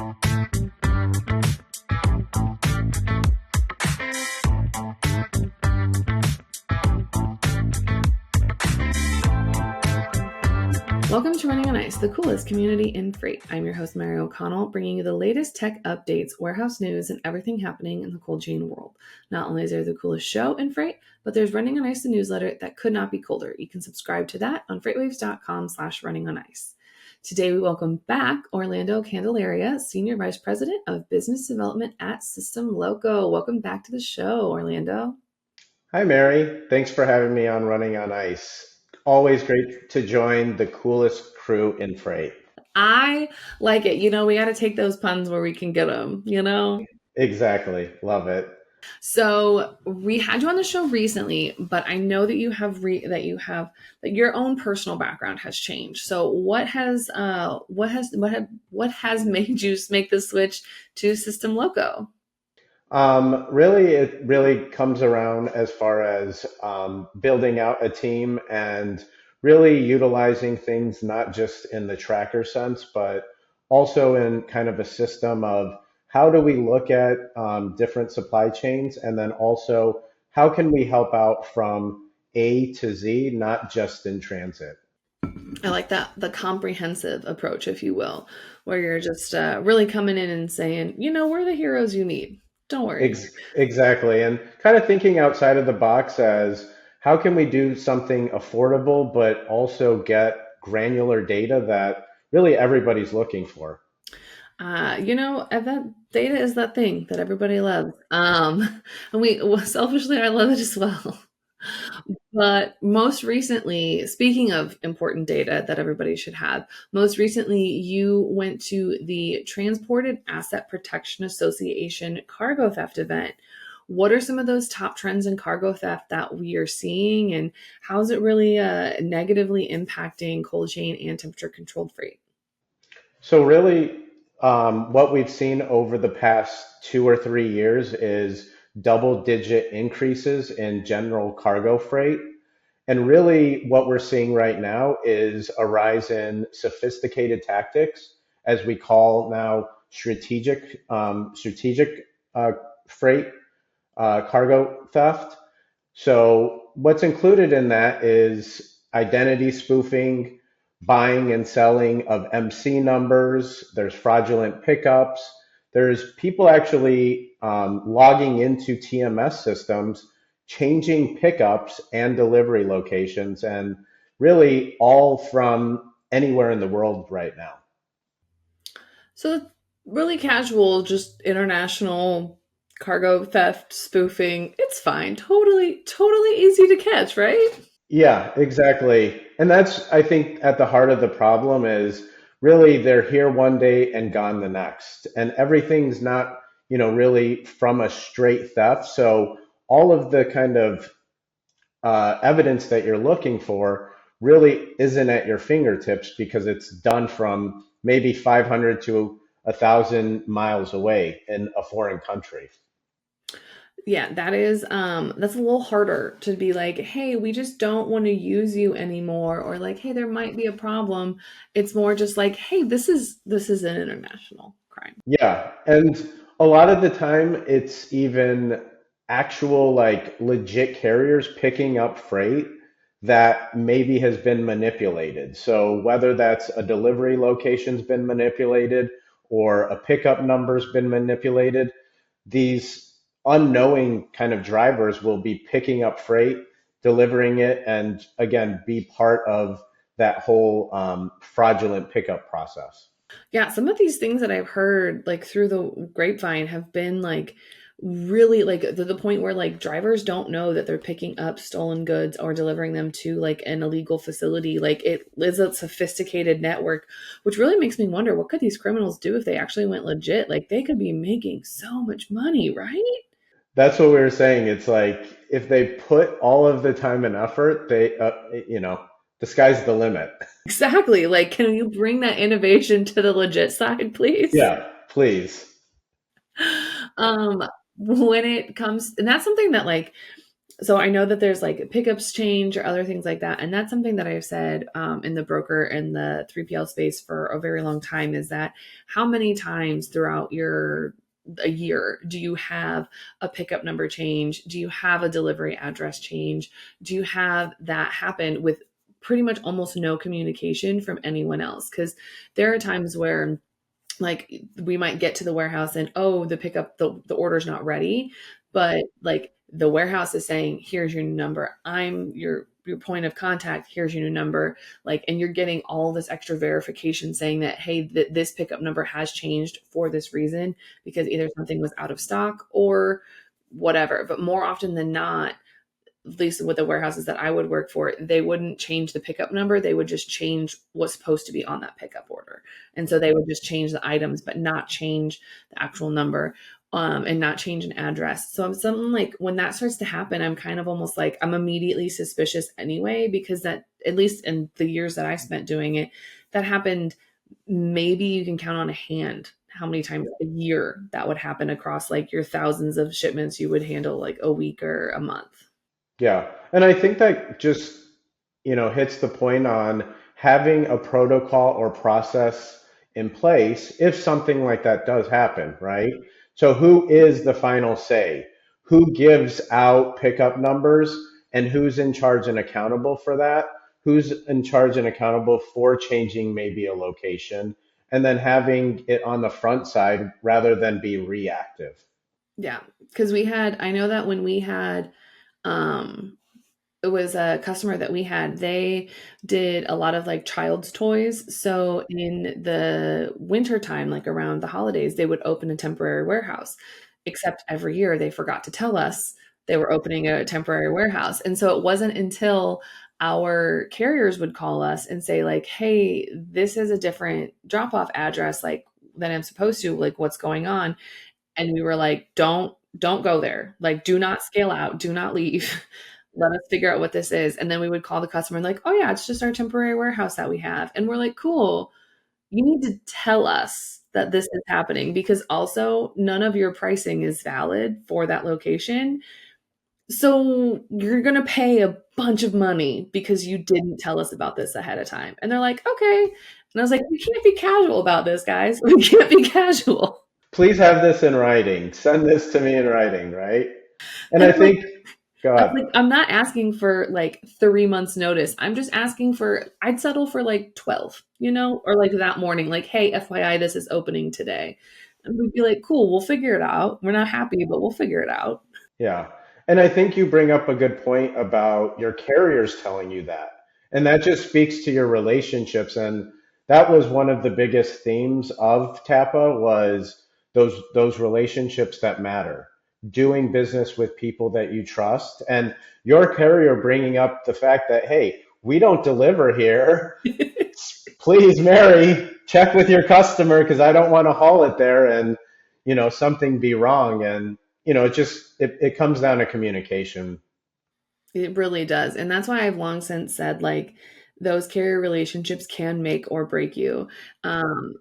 Welcome to Running on Ice, the coolest community in freight. I'm your host, Mary O'Connell, bringing you the latest tech updates, warehouse news, and everything happening in the cold chain world. Not only is there the coolest show in freight, but there's Running on Ice, the newsletter that could not be colder. You can subscribe to that on freightwaves.com/runningonIce. Today, we welcome back Orlando Candelaria, Senior Vice President of Business Development at System Loco. Welcome back to the show, Orlando. Hi, Mary. Thanks for having me on Running on Ice. Always great to join the coolest crew in freight. I like it. We got to take those puns where we can get them, Exactly. Love it. So we had you on the show recently, but I know that you have that your own personal background has changed. So what has made you make the switch to System Loco? It really comes around as far as building out a team and really utilizing things not just in the tracker sense, but also in kind of a system of how do we look at different supply chains, and then also how can we help out from A to Z, not just in transit. I like that, the comprehensive approach, if you will, where you're just really coming in and saying, we're the heroes you need. Don't worry. Exactly. And kind of thinking outside of the box as how can we do something affordable, but also get granular data that really everybody's looking for. That data is that thing that everybody loves. And selfishly, I love it as well. But most recently, speaking of important data that everybody should have, most recently you went to the Transported Asset Protection Association cargo theft event. What are some of those top trends in cargo theft that we are seeing, and how is it really negatively impacting cold chain and temperature controlled freight? So really, what we've seen over the past 2 or 3 years is double-digit increases in general cargo freight. And really, what we're seeing right now is a rise in sophisticated tactics, as we call now strategic freight cargo theft. So what's included in that is identity spoofing, buying and selling of MC numbers. There's fraudulent pickups. There's people actually logging into TMS systems, changing pickups and delivery locations, and really all from anywhere in the world right now. So really casual, just international cargo theft, spoofing. It's fine. Totally easy to catch, right? Yeah, exactly. And that's, I think, at the heart of the problem is really they're here one day and gone the next. And everything's not, really from a straight theft. So all of the kind of evidence that you're looking for really isn't at your fingertips because it's done from maybe 500 to 1,000 miles away in a foreign country. Yeah, that's a little harder to be like, hey, we just don't want to use you anymore, or like, hey, there might be a problem. It's more just like, hey, this is an international crime. Yeah, and a lot of the time it's even actual like legit carriers picking up freight that maybe has been manipulated. So whether that's a delivery location's been manipulated or a pickup number's been manipulated, these unknowing kind of drivers will be picking up freight, delivering it, and again, be part of that whole fraudulent pickup process. Yeah, some of these things that I've heard like through the grapevine have been like really like to the point where like drivers don't know that they're picking up stolen goods or delivering them to like an illegal facility. Like it is a sophisticated network, which really makes me wonder what could these criminals do if they actually went legit? Like they could be making so much money, right? That's what we were saying. It's like if they put all of the time and effort, the sky's the limit. Exactly. Like, can you bring that innovation to the legit side, please? Yeah, please. Um, when it comes, and that's something that like So I know that there's like pickups change or other things like that. And that's something that I've said in the broker and the 3PL space for a very long time is that how many times throughout your a year do you have a pickup number change? Do you have a delivery address change? Do you have that happen with pretty much almost no communication from anyone else? Because there are times where like we might get to the warehouse and oh the order's not ready, but like the warehouse is saying here's your new number, I'm your point of contact, here's your new number, like, and you're getting all this extra verification saying that hey this pickup number has changed for this reason because either something was out of stock or whatever. But more often than not, at least with the warehouses that I would work for, they wouldn't change the pickup number. They would just change what's supposed to be on that pickup order. And so they would just change the items, but not change the actual number, and not change an address. So I'm something like when that starts to happen, I'm kind of almost like I'm immediately suspicious anyway, because that, at least in the years that I spent doing it, that happened. Maybe you can count on a hand how many times a year that would happen across like your thousands of shipments you would handle like a week or a month. Yeah. And I think that just, hits the point on having a protocol or process in place if something like that does happen, right? So who is the final say? Who gives out pickup numbers and who's in charge and accountable for that? Who's in charge and accountable for changing maybe a location and then having it on the front side rather than be reactive? Yeah, because I know that when we had, um, it was a customer that we had, they did a lot of like child's toys. So in the winter time, like around the holidays, they would open a temporary warehouse. Except every year they forgot to tell us they were opening a temporary warehouse. And so it wasn't until our carriers would call us and say like, "Hey, this is a different drop-off address like than I'm supposed to. Like what's going on?" And we were like, don't go there. Like, do not scale out, do not leave. Let us figure out what this is. And then we would call the customer and like, oh yeah, it's just our temporary warehouse that we have. And we're like, cool. You need to tell us that this is happening because also none of your pricing is valid for that location. So you're going to pay a bunch of money because you didn't tell us about this ahead of time. And they're like, okay. And I was like, we can't be casual about this, guys. We can't be casual. Please have this in writing. Send this to me in writing, right? And I And like, think, go I was ahead. like, I'm not asking for like 3 months notice. I'm just asking for, I'd settle for like 12, or like that morning, like, hey, FYI, this is opening today. And we'd be like, cool, we'll figure it out. We're not happy, but we'll figure it out. Yeah. And I think you bring up a good point about your carriers telling you that. And that just speaks to your relationships. And that was one of the biggest themes of Tappa was those relationships that matter. Doing business with people that you trust and your carrier bringing up the fact that, hey, we don't deliver here. Please, Mary, check with your customer because I don't want to haul it there and something be wrong. And it comes down to communication. It really does. And that's why I've long since said, like, those carrier relationships can make or break you.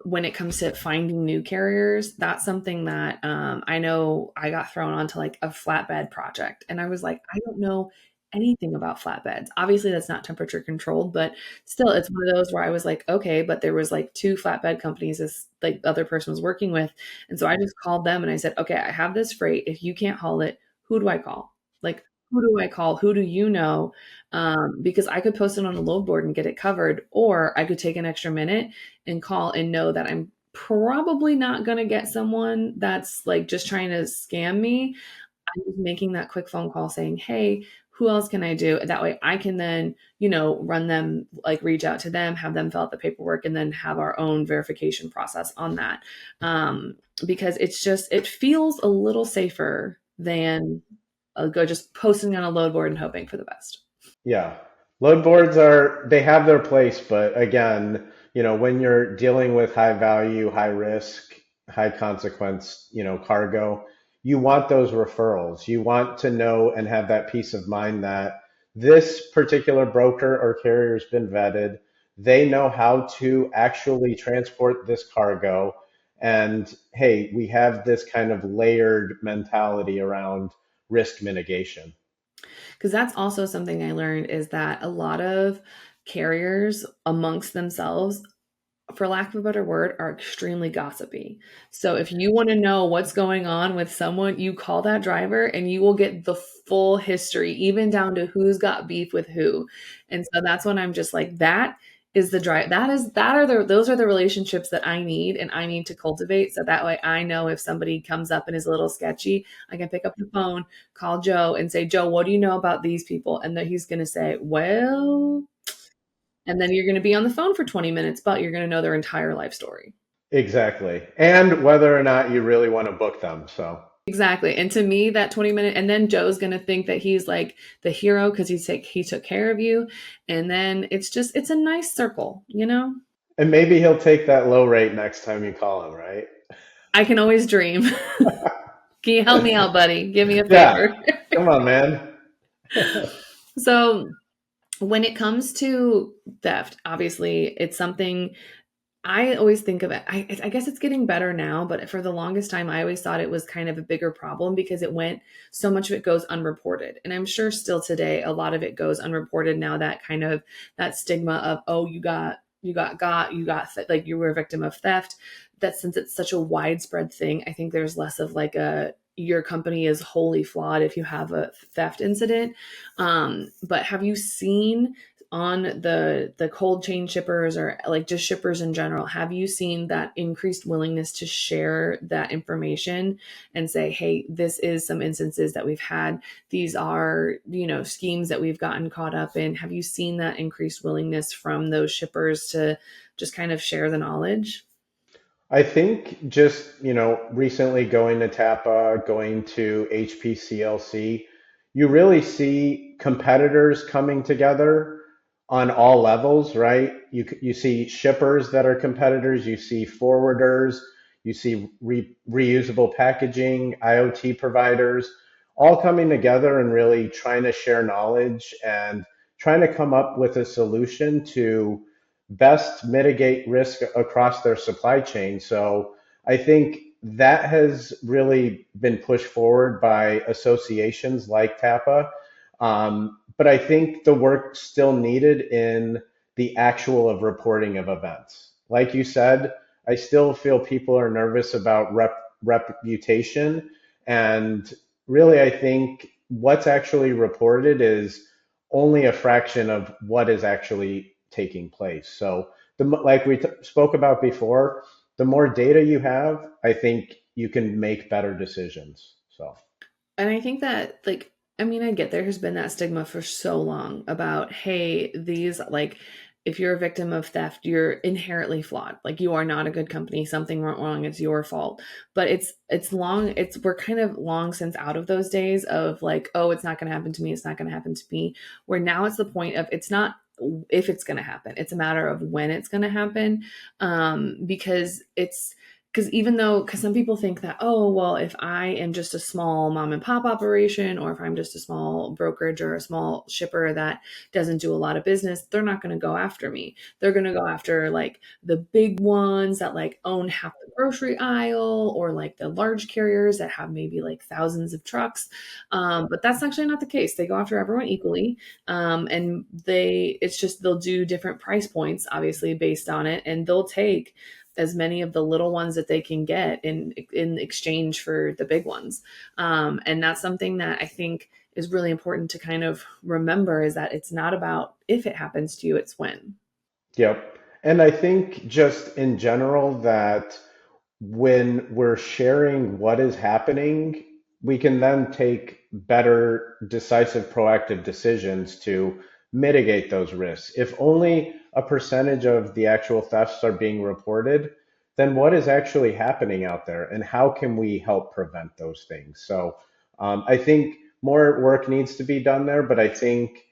When it comes to finding new carriers, that's something that I know I got thrown onto like a flatbed project. And I was like, I don't know anything about flatbeds. Obviously, that's not temperature controlled, but still, it's one of those where I was like, okay, but there was like two flatbed companies this like the other person was working with. And so I just called them and I said, okay, I have this freight. If you can't haul it, who do I call? Like, who do I call? Who do you know? Because I could post it on a load board and get it covered, or I could take an extra minute and call and know that I'm probably not going to get someone that's like just trying to scam me. I'm just making that quick phone call saying, hey, who else can I do? That way I can then, run them, like reach out to them, have them fill out the paperwork, and then have our own verification process on that. Because it feels a little safer than go just posting on a load board and hoping for the best. Yeah. Load boards they have their place, but again, when you're dealing with high value, high risk, high consequence, cargo, you want those referrals. You want to know and have that peace of mind that this particular broker or carrier has been vetted. They know how to actually transport this cargo. And hey, we have this kind of layered mentality around risk mitigation. Because that's also something I learned is that a lot of carriers amongst themselves, for lack of a better word, are extremely gossipy. So if you want to know what's going on with someone, you call that driver and you will get the full history, even down to who's got beef with who. And so that's when I'm just like, that is the drive. That are those are the relationships that I need and I need to cultivate. So that way I know if somebody comes up and is a little sketchy, I can pick up the phone, call Joe and say, Joe, what do you know about these people? And then he's going to say, well, and then you're going to be on the phone for 20 minutes, but you're going to know their entire life story. Exactly. And whether or not you really want to book them. So, Exactly. And to me, that 20-minute, and then Joe's going to think that he's like the hero because he took care of you. And then it's a nice circle, you know? and maybe he'll take that low rate next time you call him, right? I can always dream. Can you help me out, buddy? Give me a Yeah. favor. Come on, man. So, when it comes to theft, obviously, it's something I always think of it. I guess it's getting better now, but for the longest time, I always thought it was kind of a bigger problem because so much of it goes unreported. And I'm sure still today, a lot of it goes unreported now, that kind of that stigma of, oh, like you were a victim of theft. That since it's such a widespread thing, I think there's less of like your company is wholly flawed if you have a theft incident. But have you seen on the cold chain shippers or like just shippers in general, have you seen that increased willingness to share that information and say, hey, this is some instances that we've had, these are, schemes that we've gotten caught up in? Have you seen that increased willingness from those shippers to just kind of share the knowledge? I think just, recently going to Tapa, going to HPCLC, you really see competitors coming together on all levels, right? You see shippers that are competitors, you see forwarders, you see reusable packaging, IoT providers, all coming together and really trying to share knowledge and trying to come up with a solution to best mitigate risk across their supply chain. So I think that has really been pushed forward by associations like TAPA. But I think the work still needed in the actual of reporting of events. Like you said, I still feel people are nervous about reputation. And really, I think what's actually reported is only a fraction of what is actually taking place. So, like we spoke about before, the more data you have, I think you can make better decisions. So, And I think that, like, I mean, I get there has been that stigma for so long about, hey, these, like, if you're a victim of theft, you're inherently flawed. Like, you are not a good company. Something went wrong. It's your fault. But we're kind of long since out of those days of like, oh, it's not going to happen to me. It's not going to happen to me. Where now it's the point of it's not if it's going to happen. It's a matter of when it's going to happen. Because some people think that, oh, well, if I am just a small mom and pop operation, or if I'm just a small brokerage or a small shipper that doesn't do a lot of business, they're not going to go after me. They're going to go after like the big ones that like own half the grocery aisle, or like the large carriers that have maybe like thousands of trucks. But that's actually not the case. They go after everyone equally. And it's just they'll do different price points, obviously, based on it. And they'll take as many of the little ones that they can get in exchange for the big ones. And that's something that I think is really important to kind of remember, is that it's not about if it happens to you, it's when. yep. And I think just in general that when we're sharing what is happening, we can then take better, decisive, proactive decisions to mitigate those risks. If only a percentage of the actual thefts are being reported, then what is actually happening out there and how can we help prevent those things? So I think more work needs to be done there, but I think,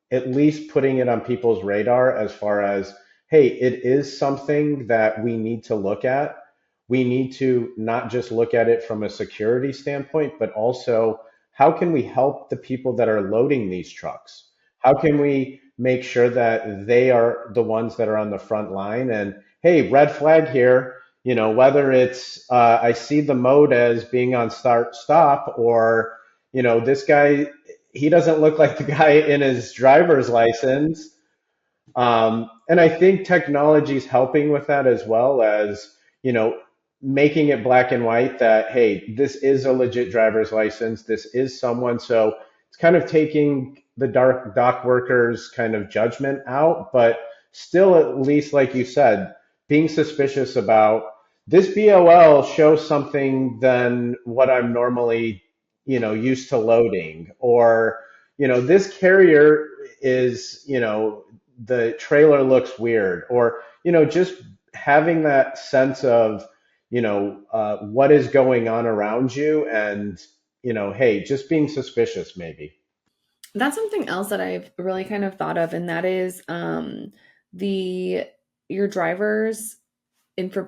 at least putting it on people's radar as far as, hey, it is something that we need to look at. We need to not just look at it from a security standpoint, but also how can we help the people that are loading these trucks? How can we make sure that they are the ones that are on the front line? And hey, red flag here, whether it's I see the mode as being on start stop, or this guy he doesn't look like the guy in his driver's license. And I think technology is helping with that as well as, you know, making it black and white that, hey, this is a legit driver's license. This is someone. So it's kind of taking the dark dock workers kind of judgment out, but still, at least, like you said, being suspicious about this BOL shows something than what I'm normally, used to loading, or, this carrier is, the trailer looks weird, or just having that sense of what is going on around you, and hey, just being suspicious maybe. That's something else that I've really kind of thought of, and that is the your drivers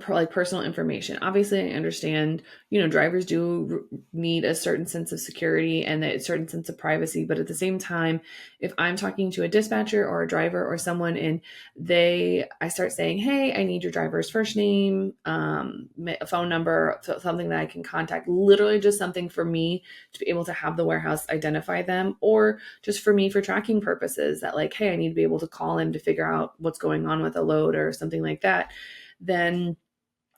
like personal information. Obviously, I understand, drivers do need a certain sense of security and a certain sense of privacy. But at the same time, if I'm talking to a dispatcher or a driver or someone and I start saying, hey, I need your driver's first name, a phone number, something that I can contact, literally just something for me to be able to have the warehouse identify them, or just for me for tracking purposes that like, hey, I need to be able to call in to figure out what's going on with a load or something like that. Then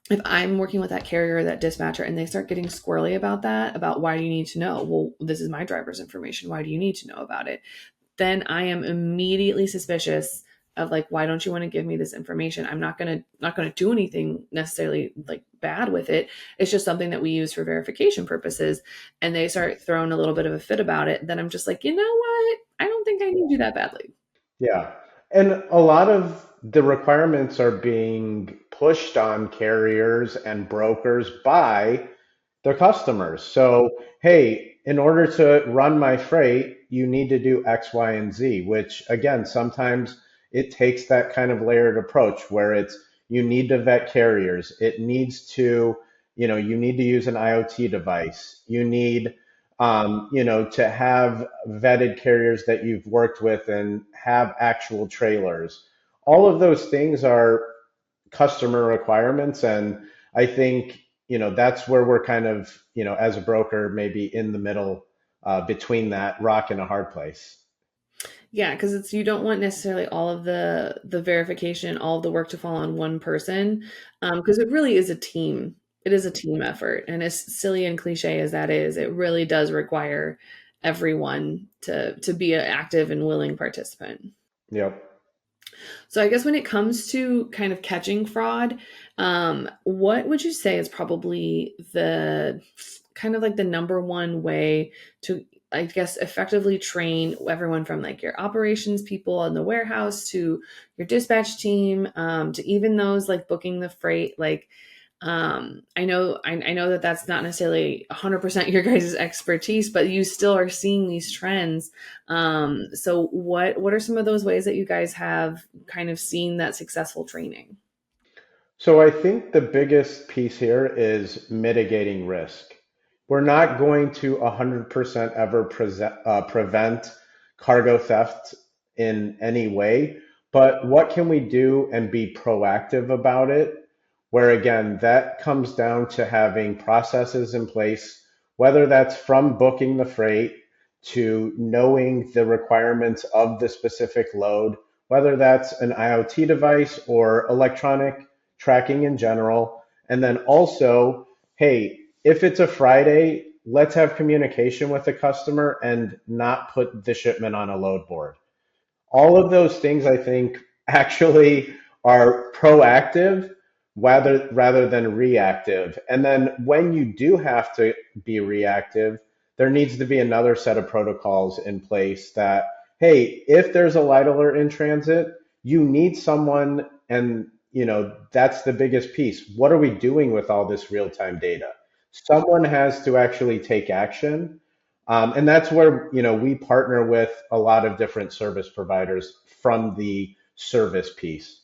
if I'm working with that carrier or that dispatcher and they start getting squirrely about that, about why do you need to know? Well, this is my driver's information. Why do you need to know about it? Then I am immediately suspicious of like, why don't you want to give me this information? I'm not gonna do anything necessarily like bad with it. It's just something that we use for verification purposes. And they start throwing a little bit of a fit about it. Then I'm just like, you know what? I don't think I need you that badly. Yeah. And a lot of the requirements are being pushed on carriers and brokers by their customers. So, hey, in order to run my freight, you need to do X, Y, and Z, which again, sometimes it takes that kind of layered approach where it's you need to vet carriers. It needs to, you need to use an IoT device. You need, to have vetted carriers that you've worked with and have actual trailers. All of those things are customer requirements. And I think, that's where we're kind of, as a broker, maybe in the middle between that rock and a hard place. Yeah, because it's you don't want necessarily all of the verification, all of the work to fall on one person, because it really is a team. It is a team effort, and as silly and cliche as that is, it really does require everyone to be an active and willing participant. Yep. So I guess when it comes to kind of catching fraud, what would you say is probably the kind of like the number one way to, I guess, effectively train everyone from like your operations people in the warehouse to your dispatch team, to even those like booking the freight, like I know that that's not necessarily 100% your guys' expertise, but you still are seeing these trends. So what are some of those ways that you guys have kind of seen that successful training? So I think the biggest piece here is mitigating risk. We're not going to 100% ever prevent cargo theft in any way, but what can we do and be proactive about it? Where again, that comes down to having processes in place, whether that's from booking the freight to knowing the requirements of the specific load, whether that's an IoT device or electronic tracking in general. And then also, hey, if it's a Friday, let's have communication with the customer and not put the shipment on a load board. All of those things I think actually are proactive rather than reactive. And then when you do have to be reactive, there needs to be another set of protocols in place that, hey, if there's a light alert in transit, you need someone, and that's the biggest piece. What are we doing with all this real-time data? Someone has to actually take action, and that's where we partner with a lot of different service providers from the service piece.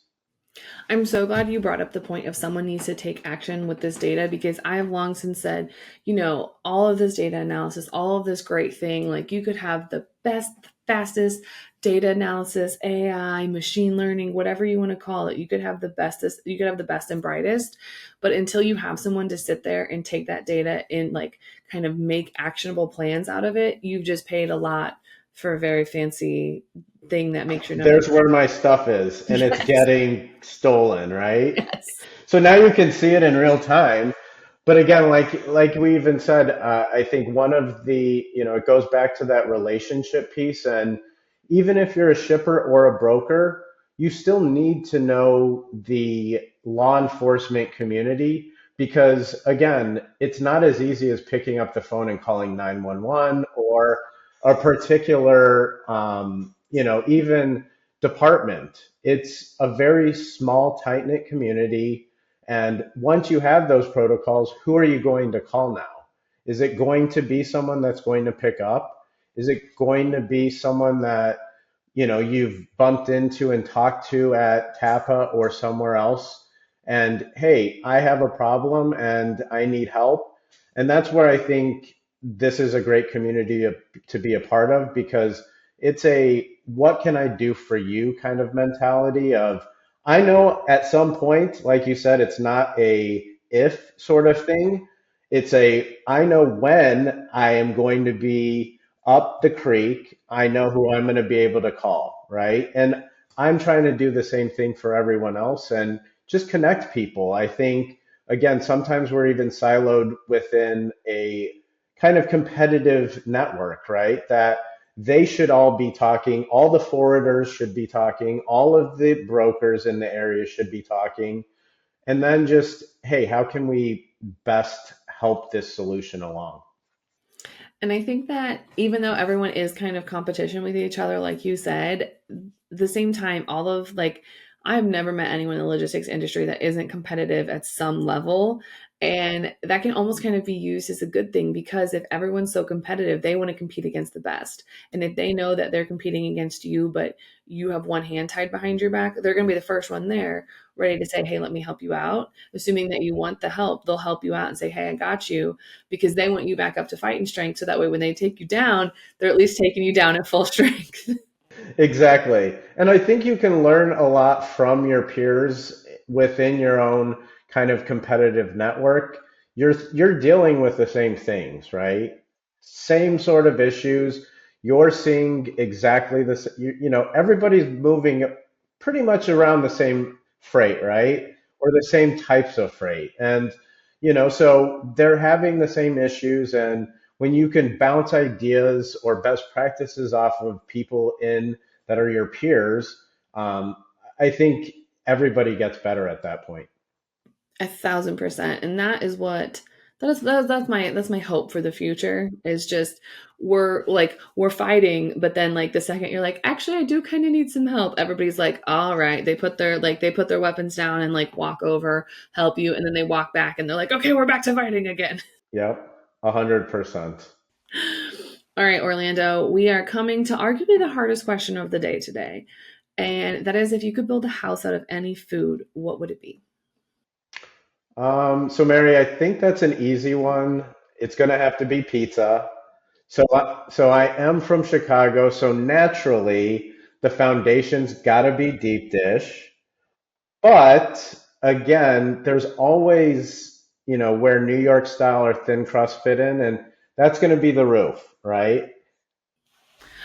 I'm so glad you brought up the point of someone needs to take action with this data, because I have long since said, all of this data analysis, all of this great thing, like you could have the best, fastest data analysis, AI, machine learning, whatever you want to call it. You could have the bestest, you could have the best and brightest, but until you have someone to sit there and take that data and like kind of make actionable plans out of it, you've just paid a lot for a very fancy thing that makes your numbers. There's where my stuff is, and it's Yes. getting stolen, right? Yes. So now you can see it in real time. But again, like we even said, I think one of the, it goes back to that relationship piece. And even if you're a shipper or a broker, you still need to know the law enforcement community because, again, it's not as easy as picking up the phone and calling 911 or a particular, even department. It's a very small, tight knit community, and once you have those protocols, who are you going to call now? Is it going to be someone that's going to pick up? Is it going to be someone that, you've bumped into and talked to at Tapa or somewhere else? And hey, I have a problem and I need help. And that's where I think this is a great community to be a part of because it's a what can I do for you kind of mentality of I know at some point, like you said, it's not a if sort of thing. It's a I know when I am going to be up the creek. I know who I'm going to be able to call, right? And I'm trying to do the same thing for everyone else and just connect people. I think, again, sometimes we're even siloed within a kind of competitive network, right? That they should all be talking, all the forwarders should be talking, all of the brokers in the area should be talking, and then just, hey, how can we best help this solution along? And I think that even though everyone is kind of competition with each other, like you said, the same time, all of like, I've never met anyone in the logistics industry that isn't competitive at some level. And that can almost kind of be used as a good thing because if everyone's so competitive, they want to compete against the best. And if they know that they're competing against you, but you have one hand tied behind your back, they're going to be the first one there ready to say, hey, let me help you out. Assuming that you want the help, they'll help you out and say, hey, I got you because they want you back up to fighting strength. So that way, when they take you down, they're at least taking you down at full strength. Exactly. And I think you can learn a lot from your peers within your own kind of competitive network. You're dealing with the same things, right? Same sort of issues. You're seeing exactly this, everybody's moving pretty much around the same freight, right? Or the same types of freight. And, so they're having the same issues and when you can bounce ideas or best practices off of people in that are your peers, I think everybody gets better at that point. 1,000%. And that is what that's my hope for the future is just we're fighting, but then like the second you're like, actually I do kind of need some help, everybody's like, all right, they put their weapons down and like walk over, help you, and then they walk back and they're like, okay, we're back to fighting again. Yep, 100%. All right, Orlando, we are coming to arguably the hardest question of the day today. And that is if you could build a house out of any food, what would it be? So Mary, I think that's an easy one. It's going to have to be pizza. So I am from Chicago, so naturally the foundation's got to be deep dish. But again, there's always, where New York style or thin crust fit in, and that's going to be the roof, right?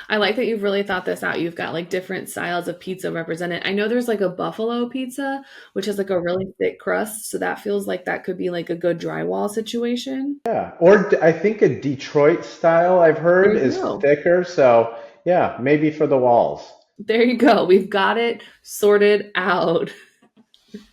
I like that you've really thought this out. You've got like different styles of pizza represented. I know there's like a buffalo pizza, which has like a really thick crust. So that feels like that could be like a good drywall situation. Yeah. Or I think a Detroit style I've There heard you is go. thicker. So yeah, maybe for the walls. There you go. We've got it sorted out.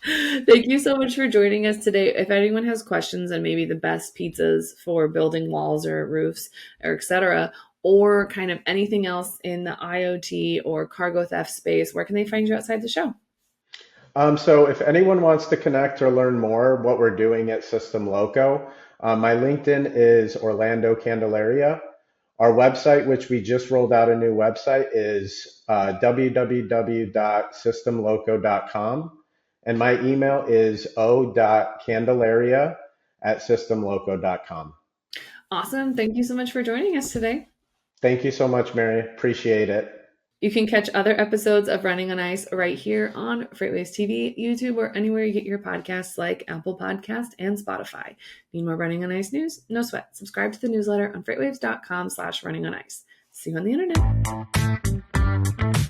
Thank you so much for joining us today. If anyone has questions on maybe the best pizzas for building walls or roofs or etc., or kind of anything else in the IoT or cargo theft space, where can they find you outside the show? So if anyone wants to connect or learn more what we're doing at System Loco, my LinkedIn is Orlando Candelaria. Our website, which we just rolled out a new website, is www.systemloco.com. And my email is o.candelaria@systemloco.com. Awesome. Thank you so much for joining us today. Thank you so much, Mary. Appreciate it. You can catch other episodes of Running on Ice right here on FreightWaves TV, YouTube, or anywhere you get your podcasts like Apple Podcast and Spotify. Need more Running on Ice news? No sweat. Subscribe to the newsletter on freightwaves.com/running on ice. See you on the internet.